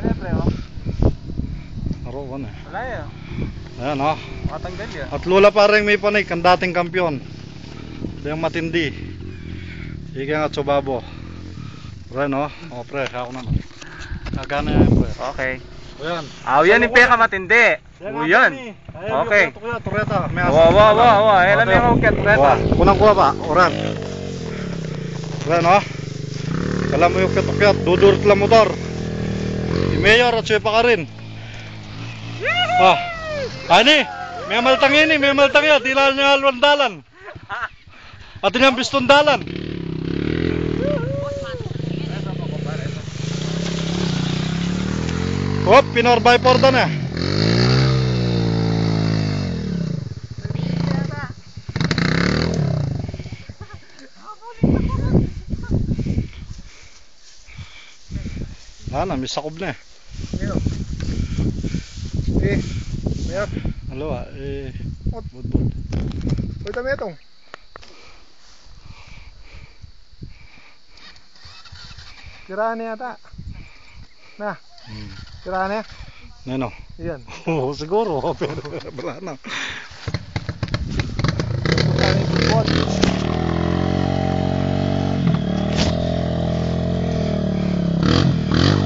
Ano pre oh? Naroon eh. Wala eh. Ayan oh. Makatanggal yan. At lula parang may panig, ang dating kampiyon. Yung matindi. Ika nga Tsubabo. Pre no? O pre, ako naman. Kagana yan pre. Okay. O yan. Yan yung peka matindi. O yan. Okay. Tureta. Wow. Alam mo yung ukyat tureta. Kunang kuha pa. Oran. Pre no? Kala mo yung ukyat. Dudurot lang motor. Si Mayor at siya pa ka rin. Ani, may maltang ini, may maltang yan, tilaan niya alwandalan. At yung bistondalan. Hop, pinor by porda na. May sakob na eh. Mayor. Halo bud. Uy, dami itong. Tirahan na yata. Na. Tirahan na. Neno. Iyan. Oo, siguro. Pero wala na.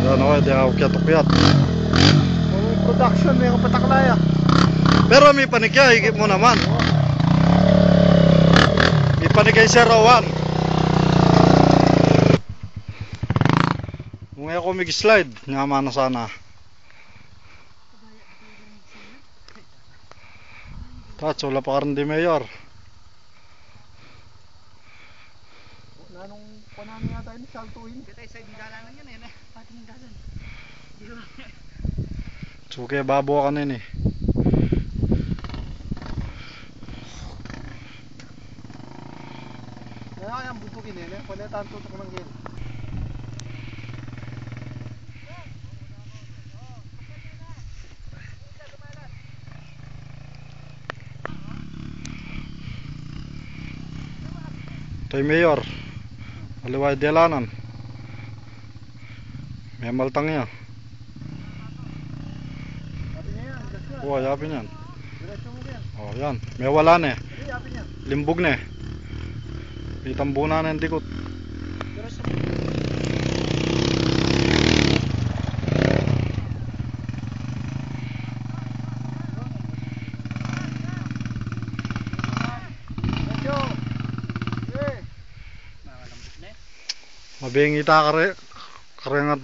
Yan o, hindi ako ukyat-ukyat. Production, may kapataklaya. Pero may panikya, higit mo naman. May panikya 01. Kung ako mag-slide, nga na sana. Tats, wala pa ka rin di Mayor. Nanong panami yata yun, saltuin. Kita isa yung dalanan yan eh. Pati yung dalan. Suke, babo ka nun eh. Kaya yung bubugin eh, palitan tutok ng gil. Toy Mayor. Aliway delanan. May maltang niya. Oo, yapin yan. Oh, yan. May wala na eh. Limbog na eh. May tambuna na yung dikot. Mabingita ka rin. Karengat.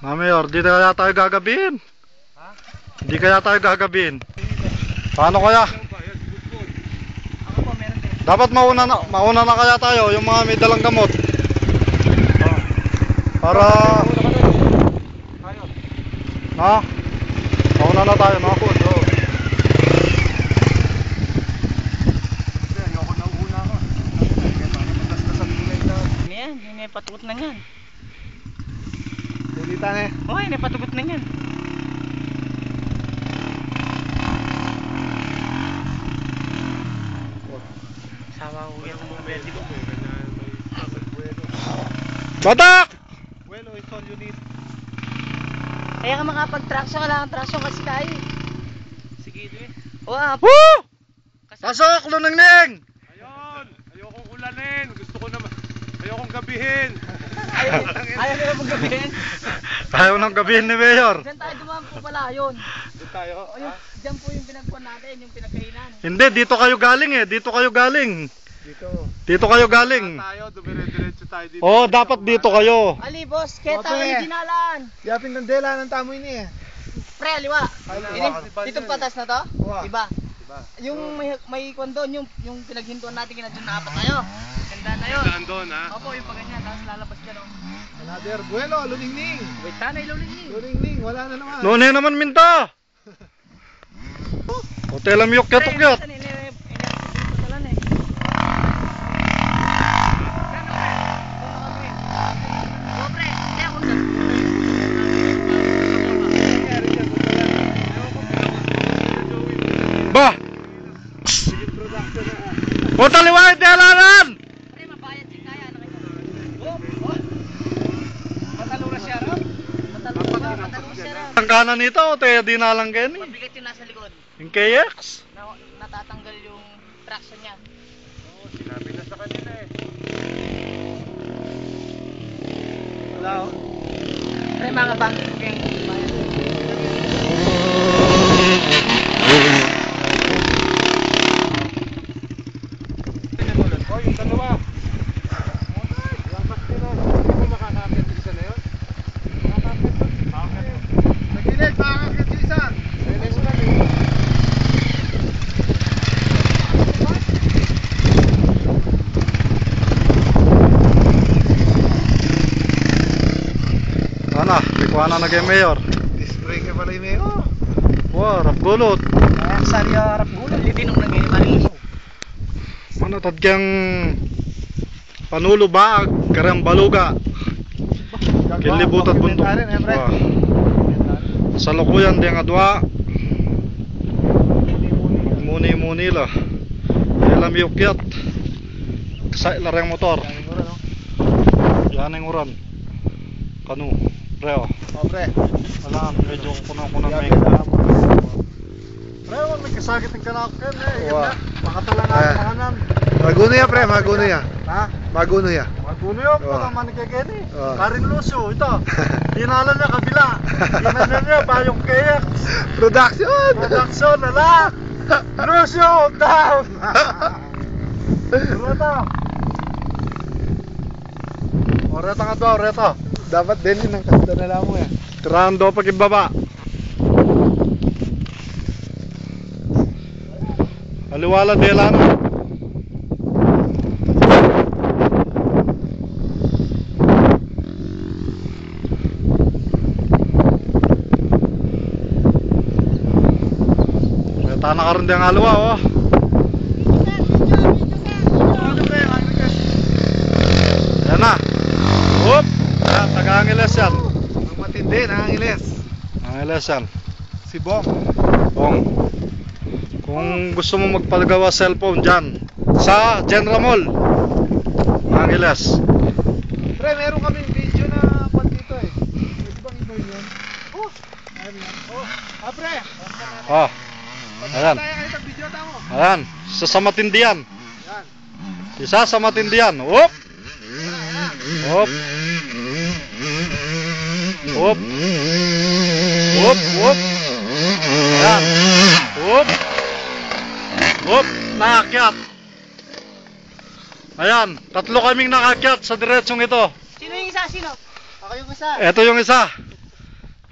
Mayor, di kaya tayo gagabihin. Hindi kaya tayo gagabihin. Paano kaya? Dapat mauna na kaya tayo, yung mga may dalang gamot. Para mauna na tayo, no? Yan, may patugot na yan. Ulitan eh. Okay, may patugot na yan. Sawa ko yan ang pwede ko. Batak! Well, it's all you need. Kaya ka makapag-traction, kailangan traction kasi tayo eh. Sige ito eh. Wow! Woo! Pasok! Lunang-ning! Ayun! Ayokong ulanin. Gusto ko naman. Ayokong gabihin. Ayaw nila mong gabihin. Ayaw ng gabihin ni Mayor. Diyan tayo dumaan po pala yun. Doon tayo. Diyan po yung pinagpuan natin, yung pinagkainan. Hindi, dito kayo galing eh. Dito kayo galing. Dito. Dito kayo galing. Tayo, dumire-diretso tayo dito. Oo, dapat dito kayo. Ali, boss, keta Ope. ang dinalan. Yapin ng dela ng tamo ini eh. Pre, aliwa. Ditong patas na to? Wa. Iba. Yung may kondon, yung pinaghintuan natin kina John na apat tayo. Ganda na yun. Daan doon ha. Opo, yung paganyan, tapos lalabas dyan oh. Another bueno, luningning. Wait, sana ilulin niyo. Luningning, wala na naman. Noon naman minta. Hotel am yok kyat-ukyat. Bah! Punta liwanag delanan! Pre, mabayad din kaya. Oh! Matalura siya. Masarap. Ang kanan nito, tayo di na lang Kenny. Mabigat yung nasa likod. Yung KX. Natatanggal yung traction niya. Oo, sinabi na sa kanila eh. Wala oh. Pre, mga bangin ko yung bayan. Oh, yung dalawa. Lakas nila. Hindi mo makakakit yung isa na yun? Makakakit yun. Sa gilid, makakakit yung isa. Linis lang eh. Ano, bikuana na kay Mayor. Spray ka pala yung mayo. Wow, rap gulot. Kaya sari harap ulo. Hindi nung nagay maling. Ano tad kang panulo ba karang baluga. Kilibutat bundok. Wow. Sa lukuyan di nga dua. Muni lah. Alam yukyat. Sa larang motor. Yan ang uran. Kanu, preo. Oh, pre. Alam, medyo kunang may. Preo, may kasakit ng kanakan eh. Wow. Makatalang Ah. ang panganan. Maguno ya, pre. Maguno ya. Ha? Maguno ya. Magulo yun, Oh. baka manikagyan eh. Oh. Karin Lucio, ito. Tinalan niya kabila. Tinalan niya, bayong KX. Production! Production na lang. Lucio, down. Reta. Oreta nga to, oreta. Dapat din yun ang kasta na lang mo eh. Tirando pag ibaba. Aliwala de lano. Tanah karon dia ngalwa oh. Yan na. Hop. Yan, taga-Angeles yan. Ang matindi, nangangilis. Angeles yan. Si Bong. Bong. Kung gusto mo magpagawa cellphone dyan sa General Mall Angeles. Pre, meron kaming video na pan dito eh. Pwede bang iba yun? Oh! Ayun yan. Oh! Ah, pre! Oh. Ayan. Tayo kayo video tamo. Ayan. Isa sa matindihan. Yan. Isa sa matindihan. Hop. Hop. Hop. Hop. Hop. Ayan. Hop. Hop. Nakakyat. Ayan. Tatlo kaming nakakyat sa diretsong ito. Sino yung isa? Sino? Ako yung isa. Ito yung isa.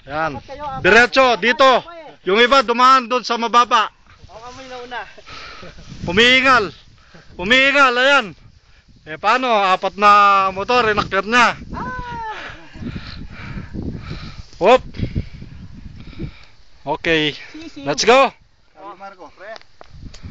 Ayan. Diretso. Dito. Yung iba dumaan doon sa mababa. Ako kami nauna. Umiingal. Umiingal. Ayan. Eh paano? Apat na motor. Inakyat niya. Hop. Okay. Sisi. Let's go.